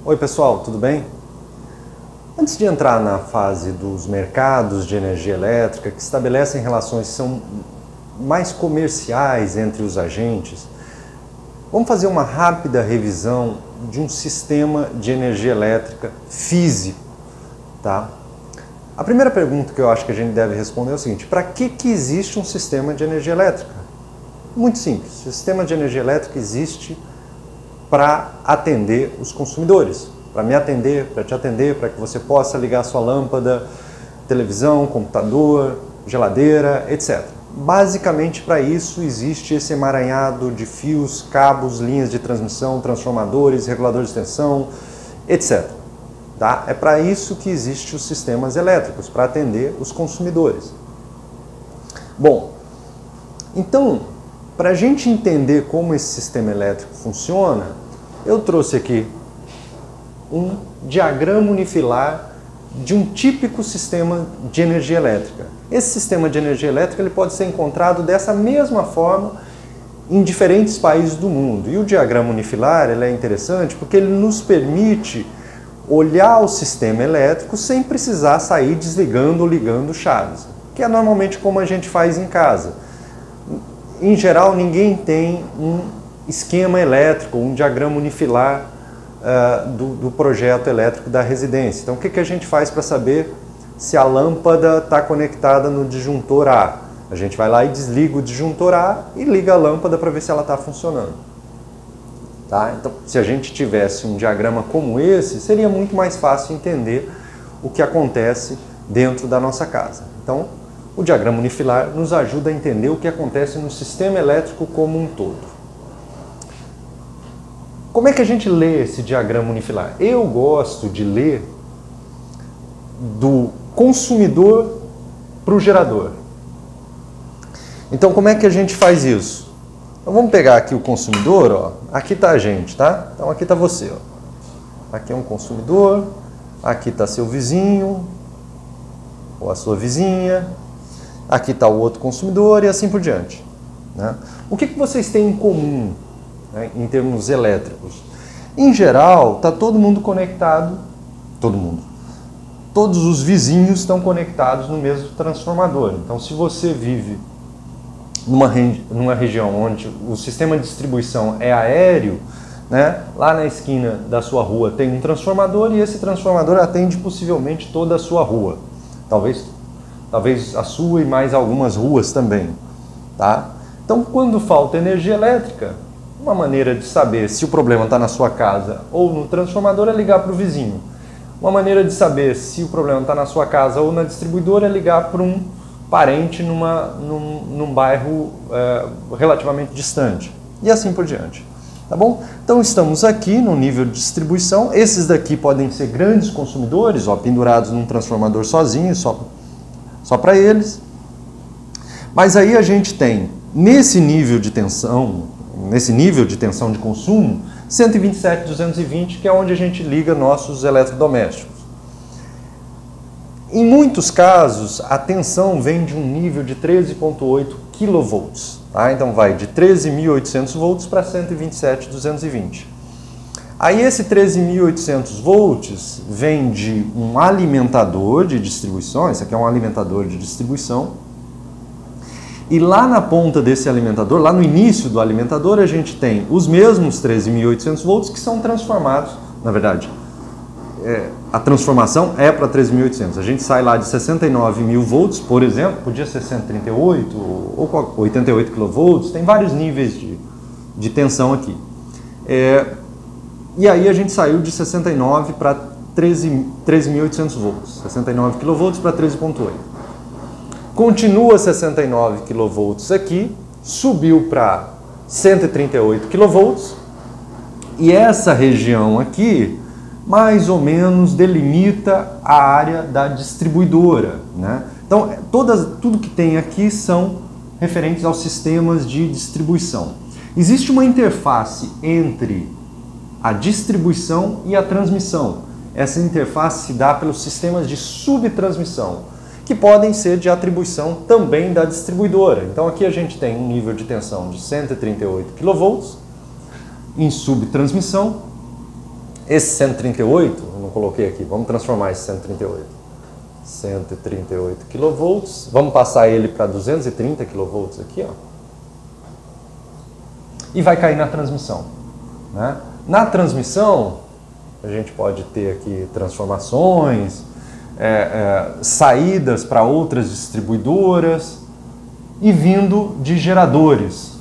Oi pessoal, tudo bem? Antes de entrar na fase dos mercados de energia elétrica, que estabelecem relações que são mais comerciais entre os agentes, vamos fazer uma rápida revisão de um sistema de energia elétrica físico, tá? A primeira pergunta que eu acho que a gente deve responder é o seguinte: para que existe um sistema de energia elétrica? Muito simples, o sistema de energia elétrica existe para atender os consumidores, para me atender, para te atender, para que você possa ligar sua lâmpada, televisão, computador, geladeira, etc. Basicamente para isso existe esse emaranhado de fios, cabos, linhas de transmissão, transformadores, reguladores de tensão, etc. Tá? É para isso que existem os sistemas elétricos, para atender os consumidores. Bom, então, para a gente entender como esse sistema elétrico funciona, eu trouxe aqui um diagrama unifilar de um típico sistema de energia elétrica. Esse sistema de energia elétrica ele pode ser encontrado dessa mesma forma em diferentes países do mundo. E o diagrama unifilar ele é interessante porque ele nos permite olhar o sistema elétrico sem precisar sair desligando ou ligando chaves, que é normalmente como a gente faz em casa. Em geral, ninguém tem um esquema elétrico, um diagrama unifilar do projeto elétrico da residência. Então, o que a gente faz para saber se a lâmpada está conectada no disjuntor A? A gente vai lá e desliga o disjuntor A e liga a lâmpada para ver se ela está funcionando. Tá? Então, se a gente tivesse um diagrama como esse, seria muito mais fácil entender o que acontece dentro da nossa casa. Então, o diagrama unifilar nos ajuda a entender o que acontece no sistema elétrico como um todo. Como é que a gente lê esse diagrama unifilar? Eu gosto de ler do consumidor para o gerador. Então, como é que a gente faz isso? Então, vamos pegar aqui o consumidor, ó. Aqui está a gente, tá? Então, aqui está você, ó. Aqui é um consumidor, aqui está seu vizinho, ou a sua vizinha, aqui está o outro consumidor e assim por diante, né? O que vocês têm em comum, né, em termos elétricos? Em geral, está todo mundo conectado, todo mundo. Todos os vizinhos estão conectados no mesmo transformador. Então, se você vive numa região onde o sistema de distribuição é aéreo, né, lá na esquina da sua rua tem um transformador e esse transformador atende possivelmente toda a sua rua. Talvez a sua e mais algumas ruas também. Tá? Então, quando falta energia elétrica, uma maneira de saber se o problema está na sua casa ou no transformador é ligar para o vizinho. Uma maneira de saber se o problema está na sua casa ou na distribuidora é ligar para um parente num bairro relativamente distante. E assim por diante. Tá bom? Então estamos aqui no nível de distribuição. Esses daqui podem ser grandes consumidores, ó, pendurados num transformador sozinho, só para eles. Mas aí a gente tem, nesse nível de tensão de consumo, 127.220, que é onde a gente liga nossos eletrodomésticos. Em muitos casos, a tensão vem de um nível de 13,8 kV. Tá? Então vai de 13.800 volts para 127.220. Aí esse 13.800 volts vem de um alimentador de distribuição, esse aqui é um alimentador de distribuição, e lá na ponta desse alimentador, lá no início do alimentador, a gente tem os mesmos 13.800 volts que são transformados, na verdade, a transformação é para 13.800. A gente sai lá de 69.000 volts, por exemplo, podia ser 138 ou 88 kV, tem vários níveis de tensão aqui. E aí a gente saiu de 69 para 13.800 volts, 69 kV para 13.8. Continua 69 kV aqui, subiu para 138 kV e essa região aqui mais ou menos delimita a área da distribuidora, né? Então, tudo que tem aqui são referentes aos sistemas de distribuição. Existe uma interface entre a distribuição e a transmissão. Essa interface se dá pelos sistemas de subtransmissão, que podem ser de atribuição também da distribuidora. Então aqui a gente tem um nível de tensão de 138 kV em subtransmissão Esse 138, eu não coloquei aqui, vamos transformar esse 138. 138 kV, vamos passar ele para 230 kV aqui, ó. E vai cair na transmissão, né? Na transmissão, a gente pode ter aqui transformações, saídas para outras distribuidoras e vindo de geradores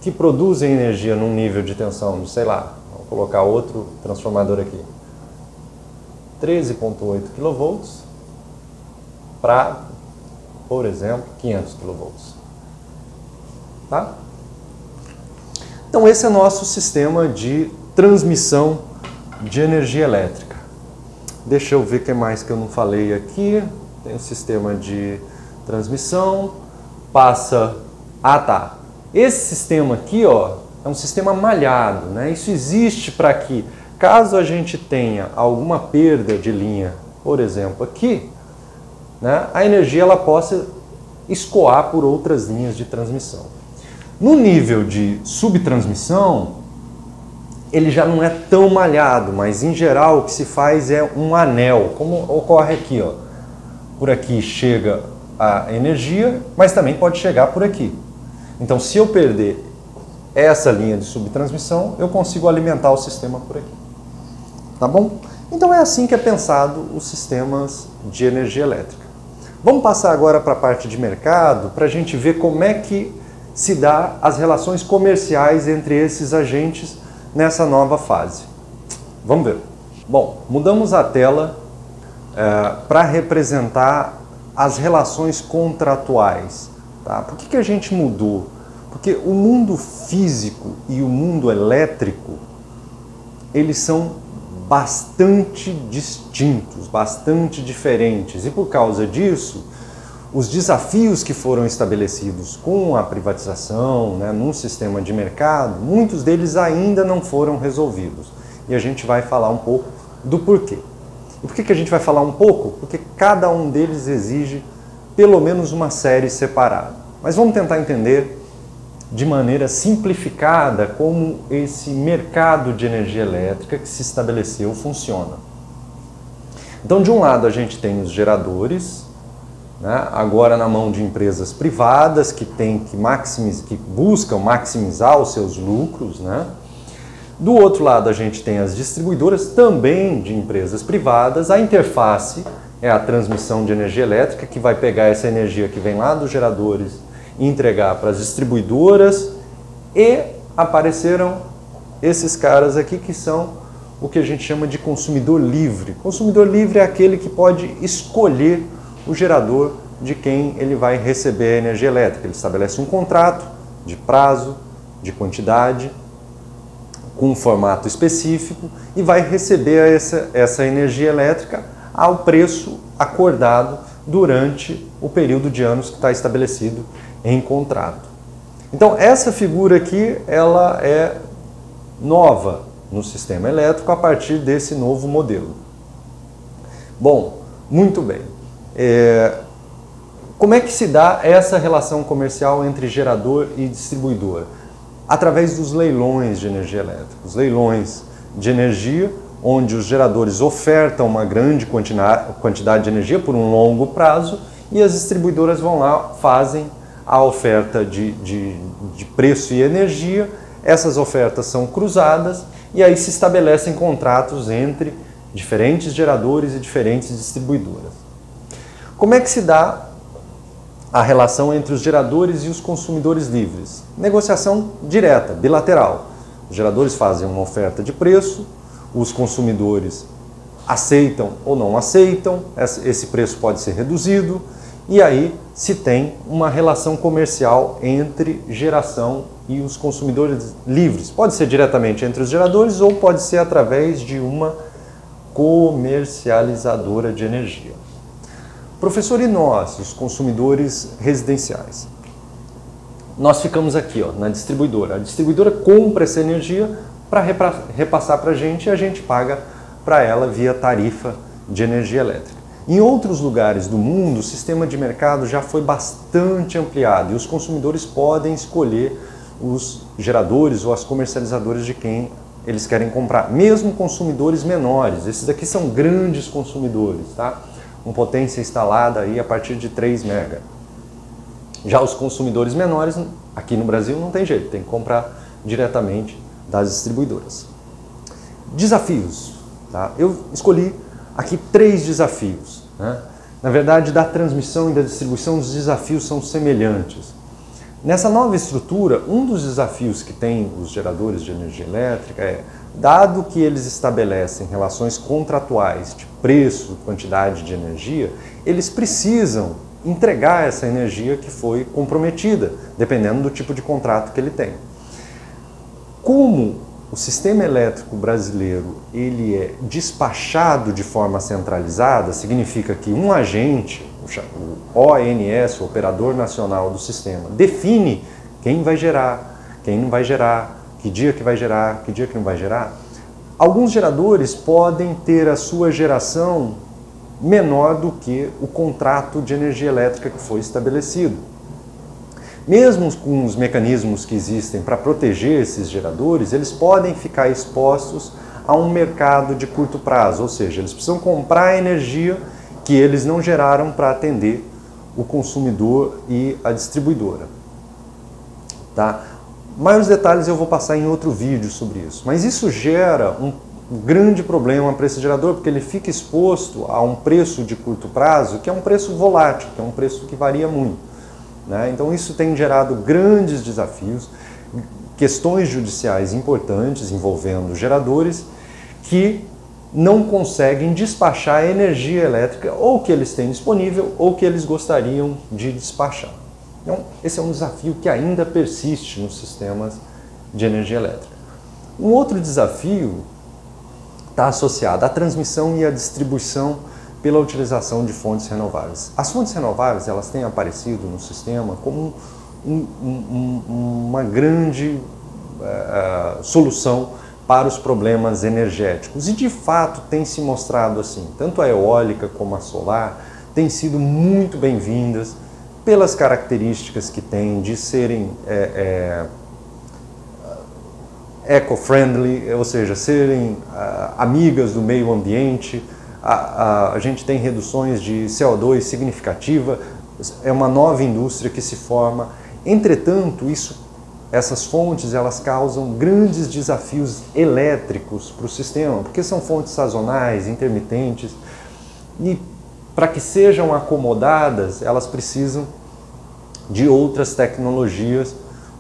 que produzem energia num nível de tensão de, sei lá, vou colocar outro transformador aqui, 13,8 kV para, por exemplo, 500 kV. Tá? Então esse é nosso sistema de transmissão de energia elétrica. Deixa eu ver o que mais que eu não falei aqui. Tem o sistema de transmissão, passa... Ah, tá. Esse sistema aqui, ó, é um sistema malhado, né? Isso existe para que, caso a gente tenha alguma perda de linha, por exemplo, aqui, né, a energia ela possa escoar por outras linhas de transmissão. No nível de subtransmissão, ele já não é tão malhado, mas em geral o que se faz é um anel, como ocorre aqui, ó. Por aqui chega a energia, mas também pode chegar por aqui. Então, se eu perder essa linha de subtransmissão, eu consigo alimentar o sistema por aqui. Tá bom? Então é assim que é pensado os sistemas de energia elétrica. Vamos passar agora para a parte de mercado, para a gente ver como é que se dá as relações comerciais entre esses agentes nessa nova fase. Vamos ver. Bom, mudamos a tela para representar as relações contratuais. Tá? Por que a gente mudou? Porque o mundo físico e o mundo elétrico, eles são bastante distintos, bastante diferentes. E por causa disso, os desafios que foram estabelecidos com a privatização, né, num sistema de mercado, muitos deles ainda não foram resolvidos. E a gente vai falar um pouco do porquê. E por que a gente vai falar um pouco? Porque cada um deles exige pelo menos uma série separada. Mas vamos tentar entender de maneira simplificada como esse mercado de energia elétrica que se estabeleceu funciona. Então, de um lado, a gente tem os geradores, né, agora na mão de empresas privadas que buscam maximizar os seus lucros, né? Do outro lado, a gente tem as distribuidoras, também de empresas privadas. A interface é a transmissão de energia elétrica, que vai pegar essa energia que vem lá dos geradores e entregar para as distribuidoras. E apareceram esses caras aqui que são o que a gente chama de consumidor livre. Consumidor livre é aquele que pode escolher o gerador de quem ele vai receber a energia elétrica. Ele estabelece um contrato de prazo, de quantidade, com um formato específico e vai receber essa energia elétrica ao preço acordado durante o período de anos que está estabelecido em contrato. Então essa figura aqui ela é nova no sistema elétrico a partir desse novo modelo. Bom, muito bem. Como é que se dá essa relação comercial entre gerador e distribuidor? Através dos leilões de energia elétrica. Os leilões de energia, onde os geradores ofertam uma grande quantidade de energia por um longo prazo e as distribuidoras vão lá, fazem a oferta de preço e energia. Essas ofertas são cruzadas e aí se estabelecem contratos entre diferentes geradores e diferentes distribuidoras. Como é que se dá a relação entre os geradores e os consumidores livres? Negociação direta, bilateral. Os geradores fazem uma oferta de preço, os consumidores aceitam ou não aceitam, esse preço pode ser reduzido, e aí se tem uma relação comercial entre geração e os consumidores livres. Pode ser diretamente entre os geradores ou pode ser através de uma comercializadora de energia. Professor, e nós, os consumidores residenciais? Nós ficamos aqui, ó, na distribuidora. A distribuidora compra essa energia para repassar para a gente e a gente paga para ela via tarifa de energia elétrica. Em outros lugares do mundo, o sistema de mercado já foi bastante ampliado e os consumidores podem escolher os geradores ou as comercializadoras de quem eles querem comprar, mesmo consumidores menores. Esses aqui são grandes consumidores, tá? Com potência instalada aí a partir de 3 MB. Já os consumidores menores, aqui no Brasil não tem jeito, tem que comprar diretamente das distribuidoras. Desafios, tá? Eu escolhi aqui 3 desafios, né? Na verdade, da transmissão e da distribuição, os desafios são semelhantes. Nessa nova estrutura, um dos desafios que tem os geradores de energia elétrica é, dado que eles estabelecem relações contratuais de preço, quantidade de energia, eles precisam entregar essa energia que foi comprometida, dependendo do tipo de contrato que ele tem. Como o sistema elétrico brasileiro ele é despachado de forma centralizada, significa que um agente, o ONS, o Operador Nacional do Sistema, define quem vai gerar, quem não vai gerar, que dia que vai gerar, que dia que não vai gerar. Alguns geradores podem ter a sua geração menor do que o contrato de energia elétrica que foi estabelecido. Mesmo com os mecanismos que existem para proteger esses geradores, eles podem ficar expostos a um mercado de curto prazo, ou seja, eles precisam comprar a energia que eles não geraram para atender o consumidor e a distribuidora. Tá? Maiores detalhes eu vou passar em outro vídeo sobre isso, mas isso gera um grande problema para esse gerador, porque ele fica exposto a um preço de curto prazo, que é um preço volátil, que é um preço que varia muito, né? Então isso tem gerado grandes desafios, questões judiciais importantes envolvendo geradores que não conseguem despachar a energia elétrica ou que eles têm disponível ou que eles gostariam de despachar. Então esse é um desafio que ainda persiste nos sistemas de energia elétrica. Um outro desafio está associado à transmissão e à distribuição pela utilização de fontes renováveis. As fontes renováveis elas têm aparecido no sistema como uma grande solução para os problemas energéticos. E de fato tem se mostrado assim. Tanto a eólica como a solar têm sido muito bem-vindas pelas características que têm de serem eco-friendly, ou seja, serem amigas do meio ambiente. A gente tem reduções de CO2 significativa, é uma nova indústria que se forma. Entretanto, essas fontes elas causam grandes desafios elétricos para o sistema, porque são fontes sazonais, intermitentes, e para que sejam acomodadas, elas precisam de outras tecnologias,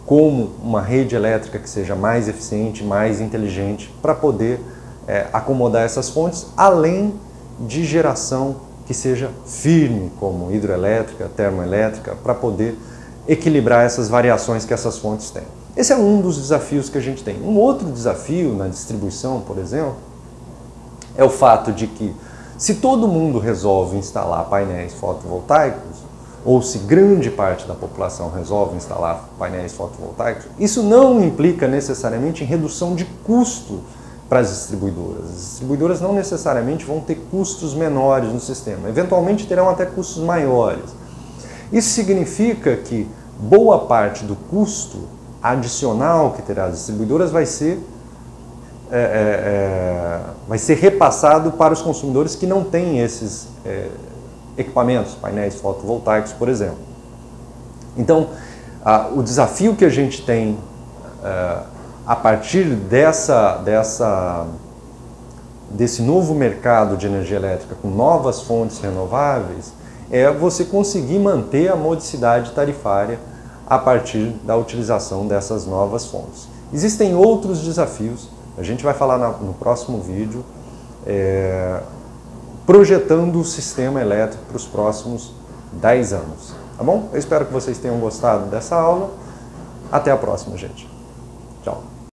como uma rede elétrica que seja mais eficiente, mais inteligente, para poder acomodar essas fontes, além de geração que seja firme, como hidroelétrica, termoelétrica, para poder equilibrar essas variações que essas fontes têm. Esse é um dos desafios que a gente tem. Um outro desafio na distribuição, por exemplo, é o fato de que se todo mundo resolve instalar painéis fotovoltaicos, ou se grande parte da população resolve instalar painéis fotovoltaicos, isso não implica necessariamente em redução de custo para as distribuidoras. As distribuidoras não necessariamente vão ter custos menores no sistema, eventualmente terão até custos maiores. Isso significa que boa parte do custo adicional que terá as distribuidoras vai ser repassado para os consumidores que não têm esses equipamentos, painéis fotovoltaicos, por exemplo. Então, o desafio que a gente tem a partir desse novo mercado de energia elétrica com novas fontes renováveis é você conseguir manter a modicidade tarifária a partir da utilização dessas novas fontes. Existem outros desafios, a gente vai falar no próximo vídeo, projetando o sistema elétrico para os próximos 10 anos. Tá bom? Eu espero que vocês tenham gostado dessa aula. Até a próxima, gente. Tchau.